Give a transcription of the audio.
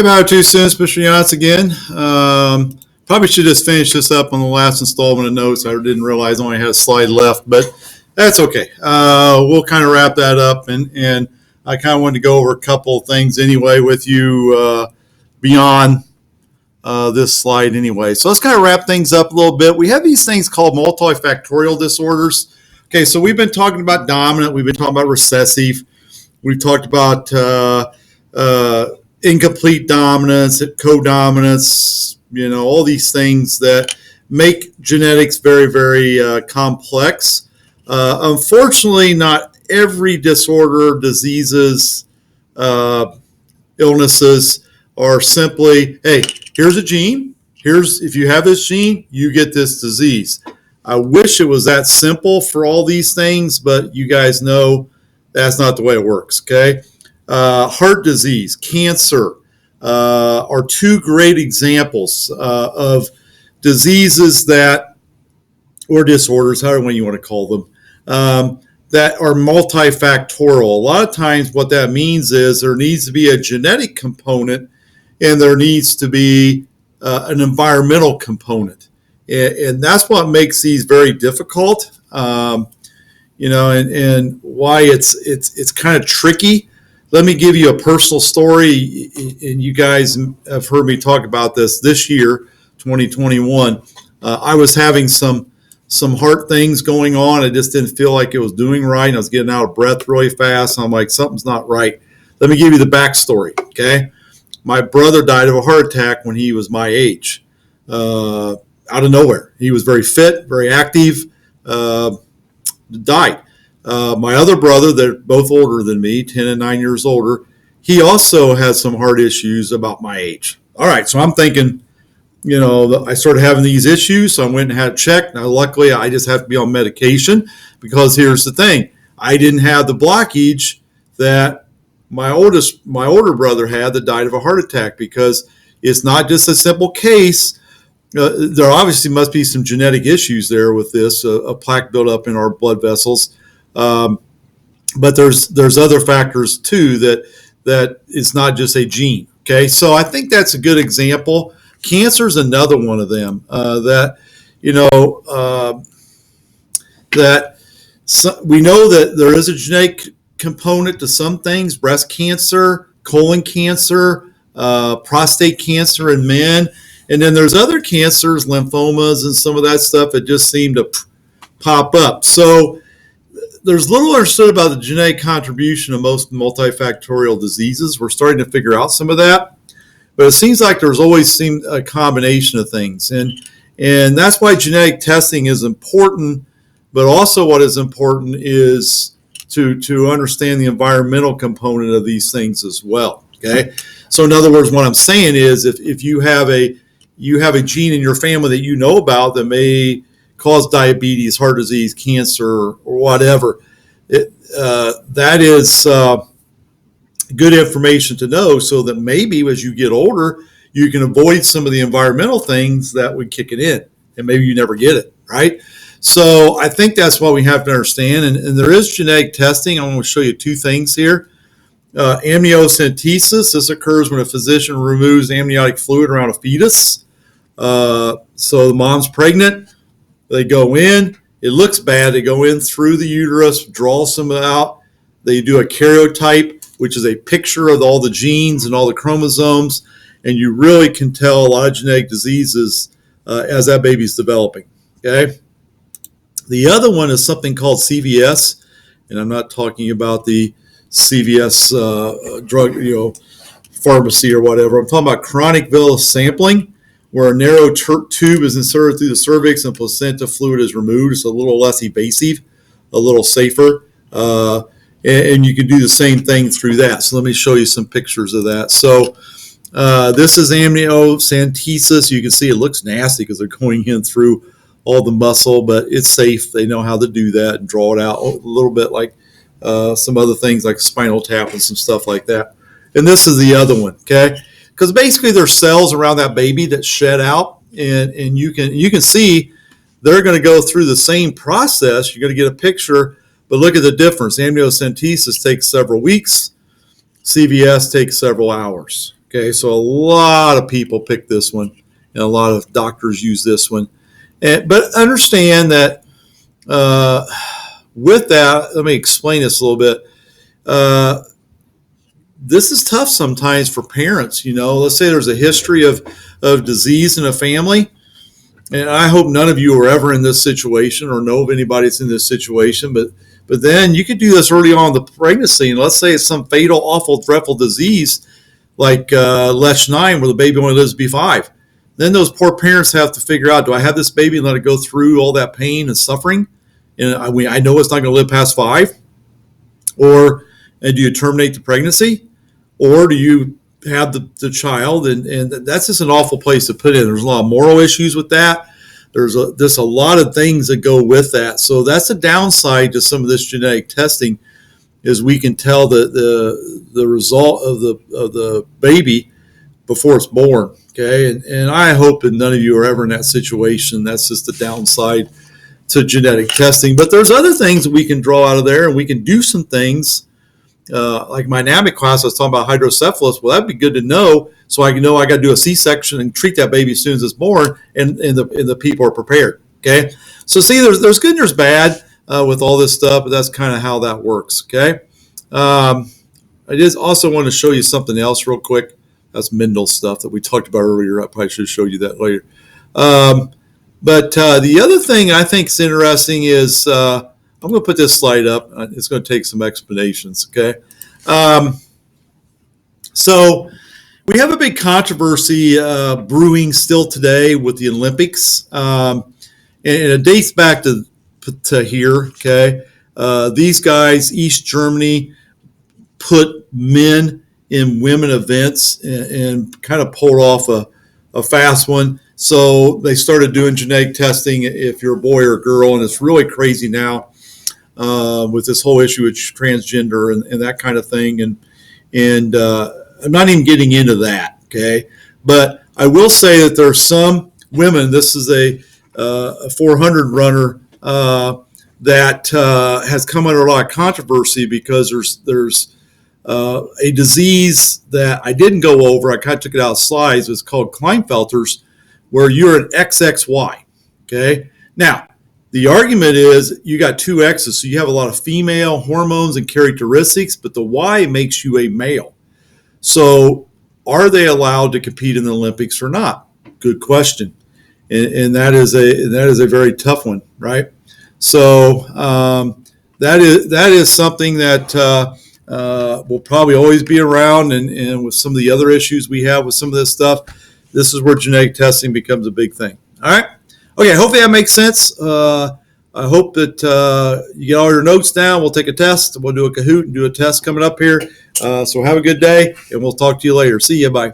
about 2 cents, Mr. Yance again. Probably should just finish this up on the last installment of notes. I didn't realize I only had a slide left, but that's okay. We'll kind of wrap that up, and I kind of wanted to go over a couple of things anyway with you beyond this slide anyway. So let's kind of wrap things up a little bit. We have these things called multifactorial disorders. Okay, so we've been talking about dominant. We've been talking about recessive. We've talked about incomplete dominance, codominance, all these things that make genetics very, very complex. Unfortunately, not every disorder, diseases, illnesses are simply, hey, here's a gene. If you have this gene, you get this disease. I wish it was that simple for all these things, but you guys know that's not the way it works, okay? Heart disease, cancer are two great examples of diseases or disorders, however you want to call them, that are multifactorial. A lot of times what that means is there needs to be a genetic component and there needs to be an environmental component. And that's what makes these very difficult, and why it's kind of tricky. Let me give you a personal story, and you guys have heard me talk about this year, 2021. I was having some heart things going on. I just didn't feel like it was doing right, and I was getting out of breath really fast. And I'm like, something's not right. Let me give you the backstory, okay? My brother died of a heart attack when he was my age, out of nowhere. He was very fit, very active, died. My other brother, they're both older than me, 10 and 9 years older, he also had some heart issues about my age. All right, so I'm thinking, I started having these issues, so I went and had it checked. Now, luckily, I just have to be on medication because here's the thing. I didn't have the blockage that my older brother had that died of a heart attack, because it's not just a simple case. There obviously must be some genetic issues there with this, a plaque buildup in our blood vessels. But there's other factors too that it's not just a gene. Okay, so I think that's a good example. Cancer is another one of them that we know that there is a genetic component to some things: breast cancer, colon cancer, prostate cancer in men. And then there's other cancers, lymphomas, and some of that stuff that just seem to pop up. So there's little understood about the genetic contribution of most multifactorial diseases. We're starting to figure out some of that, but it seems like there's always seemed a combination of things. And that's why genetic testing is important, but also what is important is to understand the environmental component of these things as well, okay? So in other words, what I'm saying is if you have a gene in your family that you know about that may cause diabetes, heart disease, cancer, or whatever, that is good information to know, so that maybe as you get older, you can avoid some of the environmental things that would kick it in, and maybe you never get it, right? So I think that's what we have to understand, and there is genetic testing. I'm going to show you two things here. Amniocentesis, this occurs when a physician removes amniotic fluid around a fetus. So the mom's pregnant, they go in, it looks bad, they go in through the uterus, draw some out, they do a karyotype, which is a picture of all the genes and all the chromosomes, and you really can tell a lot of genetic diseases as that baby's developing, okay? The other one is something called CVS, and I'm not talking about the CVS drug, pharmacy or whatever. I'm talking about chronic villus sampling, where a narrow tube is inserted through the cervix and placenta fluid is removed. It's a little less invasive, a little safer, and you can do the same thing through that. So let me show you some pictures of that. So this is amniocentesis. You can see it looks nasty because they're going in through all the muscle, but it's safe. They know how to do that and draw it out a little bit like some other things like spinal tap and some stuff like that. And this is the other one, okay? Because basically there's cells around that baby that shed out, and you can see they're going to go through the same process. You're going to get a picture, but look at the difference. Amniocentesis takes several weeks. CVS takes several hours. Okay, so a lot of people pick this one, and a lot of doctors use this one. But understand that with that, let me explain this a little bit. This is tough sometimes for parents. Let's say there's a history of disease in a family, and I hope none of you are ever in this situation or know of anybody that's in this situation. But then you could do this early on in the pregnancy, and let's say it's some fatal, awful, dreadful disease like Lesh-9, where the baby only lives to be 5. Then those poor parents have to figure out, do I have this baby and let it go through all that pain and suffering? And I know it's not going to live past 5. Or do you terminate the pregnancy? Or do you have the child? And that's just an awful place to put in. There's a lot of moral issues with that. There's a lot of things that go with that. So that's a downside to some of this genetic testing, is we can tell the result of the baby before it's born. Okay, and I hope that none of you are ever in that situation. That's just the downside to genetic testing. But there's other things that we can draw out of there, and we can do some things. Like my anatomy class, I was talking about hydrocephalus. Well, that'd be good to know, so I can know I got to do a C-section and treat that baby as soon as it's born, and the people are prepared. Okay, so see, there's good and there's bad with all this stuff, but that's kind of how that works. Okay, I just also want to show you something else real quick. That's Mendel stuff that we talked about earlier. I probably should have showed you that later. But the other thing I think is interesting is I'm going to put this slide up. It's going to take some explanations. Okay, so we have a big controversy brewing still today with the Olympics, and it dates back to here. Okay, these guys, East Germany, put men in women events and kind of pulled off a fast one. So they started doing genetic testing if you're a boy or a girl, and it's really crazy now with this whole issue with transgender and that kind of thing. And I'm not even getting into that, okay? But I will say that there are some women. This is a 400 runner that has come under a lot of controversy because there's a disease that I didn't go over. I kind of took it out of slides. It's called Klinefelter's, where you're an XXY. Okay. Now, the argument is you got 2 X's, so you have a lot of female hormones and characteristics, but the Y makes you a male. So, are they allowed to compete in the Olympics or not? Good question, and that is a very tough one, right? So that is something that will probably always be around, and with some of the other issues we have with some of this stuff, this is where genetic testing becomes a big thing. All right. Okay. Hopefully that makes sense. I hope that you get all your notes down. We'll take a test. We'll do a Kahoot and do a test coming up here. So have a good day, and we'll talk to you later. See you. Bye.